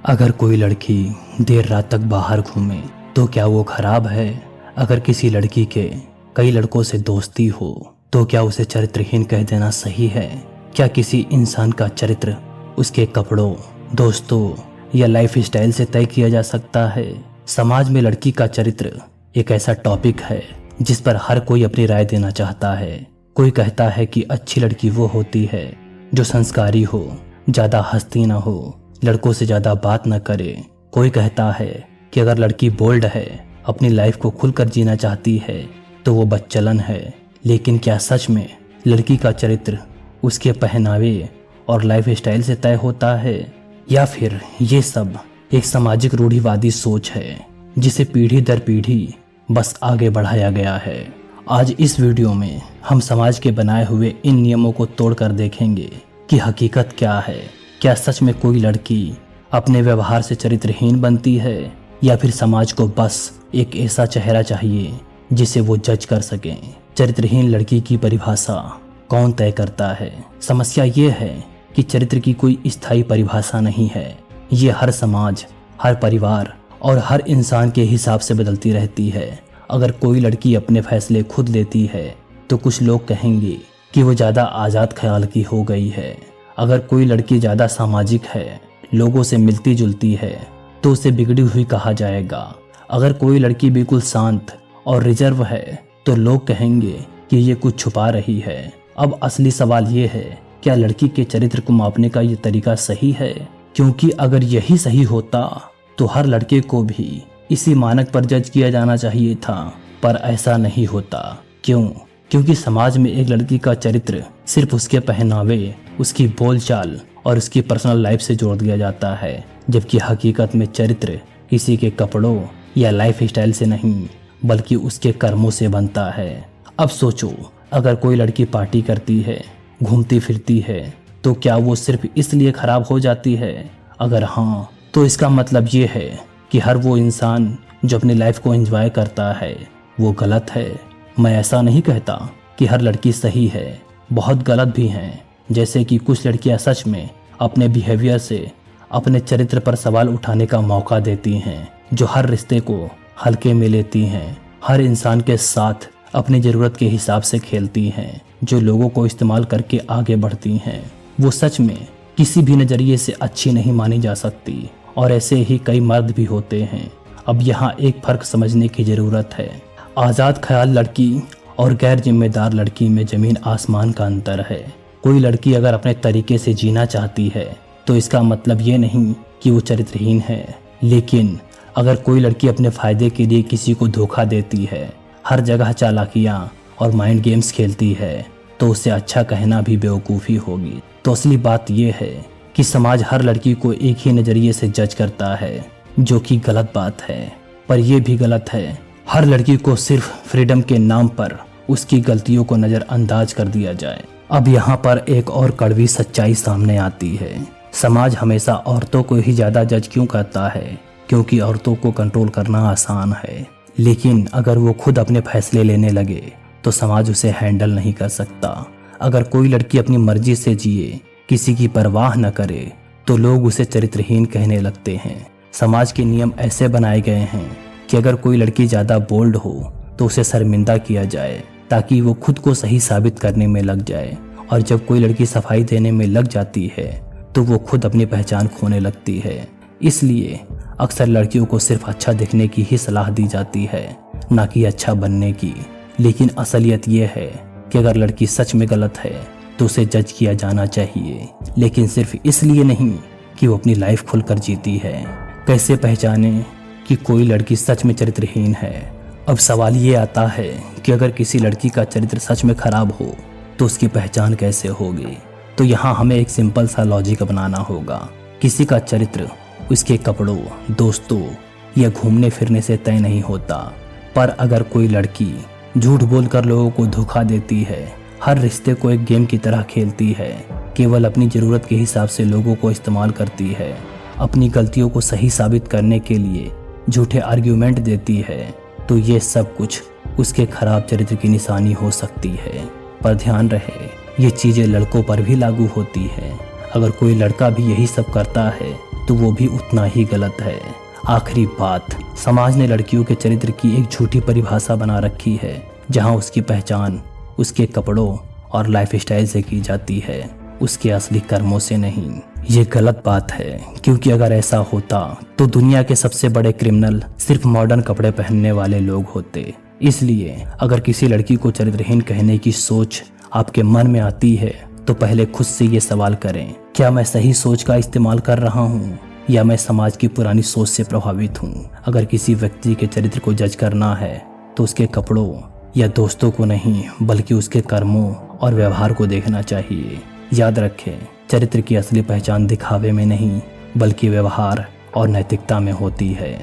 अगर कोई लड़की देर रात तक बाहर घूमे तो क्या वो खराब है? अगर किसी लड़की के कई लड़कों से दोस्ती हो तो क्या उसे चरित्रहीन कह देना सही है? क्या किसी इंसान का चरित्र उसके कपड़ों, दोस्तों या लाइफ स्टाइल से तय किया जा सकता है? समाज में लड़की का चरित्र एक ऐसा टॉपिक है जिस पर हर कोई अपनी राय देना चाहता है। कोई कहता है कि अच्छी लड़की वो होती है जो संस्कारी हो, ज्यादा हंसती न हो, लड़कों से ज्यादा बात न करे। कोई कहता है कि अगर लड़की बोल्ड है, अपनी लाइफ को खुलकर जीना चाहती है तो वो बच्चलन है। लेकिन क्या सच में लड़की का चरित्र उसके पहनावे और लाइफ स्टाइल से तय होता है, या फिर ये सब एक सामाजिक रूढ़िवादी सोच है जिसे पीढ़ी दर पीढ़ी बस आगे बढ़ाया गया है? आज इस वीडियो में हम समाज के बनाए हुए इन नियमों को तोड़कर देखेंगे कि हकीकत क्या है। क्या सच में कोई लड़की अपने व्यवहार से चरित्रहीन बनती है, या फिर समाज को बस एक ऐसा चेहरा चाहिए जिसे वो जज कर सके? चरित्रहीन लड़की की परिभाषा कौन तय करता है? समस्या ये है कि चरित्र की कोई स्थायी परिभाषा नहीं है। ये हर समाज, हर परिवार और हर इंसान के हिसाब से बदलती रहती है। अगर कोई लड़की अपने फैसले खुद लेती है तो कुछ लोग कहेंगे कि वो ज़्यादा आज़ाद ख्याल की हो गई है। अगर कोई लड़की ज़्यादा सामाजिक है, लोगों से मिलती जुलती है, तो उसे बिगड़ी हुई कहा जाएगा। अगर कोई लड़की बिल्कुल शांत और रिजर्व है तो लोग कहेंगे कि ये कुछ छुपा रही है। अब असली सवाल ये है, क्या लड़की के चरित्र को मापने का ये तरीका सही है? क्योंकि अगर यही सही होता तो हर लड़के को भी इसी मानक पर जज किया जाना चाहिए था, पर ऐसा नहीं होता। क्यों? क्योंकि समाज में एक लड़की का चरित्र सिर्फ उसके पहनावे, उसकी बोलचाल और उसकी पर्सनल लाइफ से जोड़ दिया जाता है, जबकि हकीकत में चरित्र किसी के कपड़ों या लाइफ स्टाइल से नहीं बल्कि उसके कर्मों से बनता है। अब सोचो, अगर कोई लड़की पार्टी करती है, घूमती फिरती है, तो क्या वो सिर्फ इसलिए खराब हो जाती है? अगर हाँ, तो इसका मतलब ये है कि हर वो इंसान जो अपनी लाइफ को एंजॉय करता है वो गलत है। मैं ऐसा नहीं कहता कि हर लड़की सही है, बहुत गलत भी हैं। जैसे कि कुछ लड़कियां सच में अपने बिहेवियर से अपने चरित्र पर सवाल उठाने का मौका देती हैं, जो हर रिश्ते को हल्के में लेती हैं, हर इंसान के साथ अपनी ज़रूरत के हिसाब से खेलती हैं, जो लोगों को इस्तेमाल करके आगे बढ़ती हैं। वो सच में किसी भी नज़रिए से अच्छी नहीं मानी जा सकती, और ऐसे ही कई मर्द भी होते हैं। अब यहाँ एक फ़र्क समझने की ज़रूरत है। आज़ाद ख्याल लड़की और गैर जिम्मेदार लड़की में ज़मीन आसमान का अंतर है। कोई लड़की अगर अपने तरीके से जीना चाहती है तो इसका मतलब ये नहीं कि वो चरित्रहीन है। लेकिन अगर कोई लड़की अपने फ़ायदे के लिए किसी को धोखा देती है, हर जगह चालाकियाँ और माइंड गेम्स खेलती है, तो उसे अच्छा कहना भी बेवकूफ़ी होगी। तो असली बात यह है कि समाज हर लड़की को एक ही नज़रिए से जज करता है, जो कि गलत बात है। पर यह भी गलत है हर लड़की को सिर्फ फ्रीडम के नाम पर उसकी गलतियों को नज़रअंदाज कर दिया जाए। अब यहाँ पर एक और कड़वी सच्चाई सामने आती है। समाज हमेशा औरतों को ही ज़्यादा जज क्यों करता है? क्योंकि औरतों को कंट्रोल करना आसान है, लेकिन अगर वो खुद अपने फैसले लेने लगे तो समाज उसे हैंडल नहीं कर सकता। अगर कोई लड़की अपनी मर्जी से जिए, किसी की परवाह न करे, तो लोग उसे चरित्रहीन कहने लगते हैं। समाज के नियम ऐसे बनाए गए हैं कि अगर कोई लड़की ज़्यादा बोल्ड हो तो उसे शर्मिंदा किया जाए, ताकि वो खुद को सही साबित करने में लग जाए। और जब कोई लड़की सफाई देने में लग जाती है तो वो खुद अपनी पहचान खोने लगती है। इसलिए अक्सर लड़कियों को सिर्फ अच्छा दिखने की ही सलाह दी जाती है, ना कि अच्छा बनने की। लेकिन असलियत ये है कि अगर लड़की सच में गलत है तो उसे जज किया जाना चाहिए, लेकिन सिर्फ इसलिए नहीं कि वो अपनी लाइफ खुलकर जीती है। कैसे पहचाने कि कोई लड़की सच में चरित्रहीन है? अब सवाल ये आता है कि अगर किसी लड़की का चरित्र सच में खराब हो तो उसकी पहचान कैसे होगी? तो यहाँ हमें एक सिंपल सा लॉजिक अपनाना होगा। किसी का चरित्र उसके कपड़ों, दोस्तों या घूमने फिरने से तय नहीं होता। पर अगर कोई लड़की झूठ बोलकर लोगों को धोखा देती है, हर रिश्ते को एक गेम की तरह खेलती है, केवल अपनी ज़रूरत के हिसाब से लोगों को इस्तेमाल करती है, अपनी गलतियों को सही साबित करने के लिए झूठे आर्ग्यूमेंट देती है, तो ये सब कुछ उसके खराब चरित्र की निशानी हो सकती है। पर ध्यान रहे, ये चीज़ें लड़कों पर भी लागू होती है। अगर कोई लड़का भी यही सब करता है तो वो भी उतना ही गलत है। आखिरी बात, समाज ने लड़कियों के चरित्र की एक झूठी परिभाषा बना रखी है, जहां उसकी पहचान उसके कपड़ों और लाइफस्टाइल से की जाती है, उसके असली कर्मों से नहीं। ये गलत बात है, क्योंकि अगर ऐसा होता तो दुनिया के सबसे बड़े क्रिमिनल सिर्फ मॉडर्न कपड़े पहनने वाले लोग होते। इसलिए अगर किसी लड़की को चरित्रहीन कहने की सोच आपके मन में आती है तो पहले खुद से ये सवाल करें, क्या मैं सही सोच का इस्तेमाल कर रहा हूँ या मैं समाज की पुरानी सोच से प्रभावित हूँ। अगर किसी व्यक्ति के चरित्र को जज करना है तो उसके कपड़ों या दोस्तों को नहीं, बल्कि उसके कर्मों और व्यवहार को देखना चाहिए। याद रखें, चरित्र की असली पहचान दिखावे में नहीं, बल्कि व्यवहार और नैतिकता में होती है।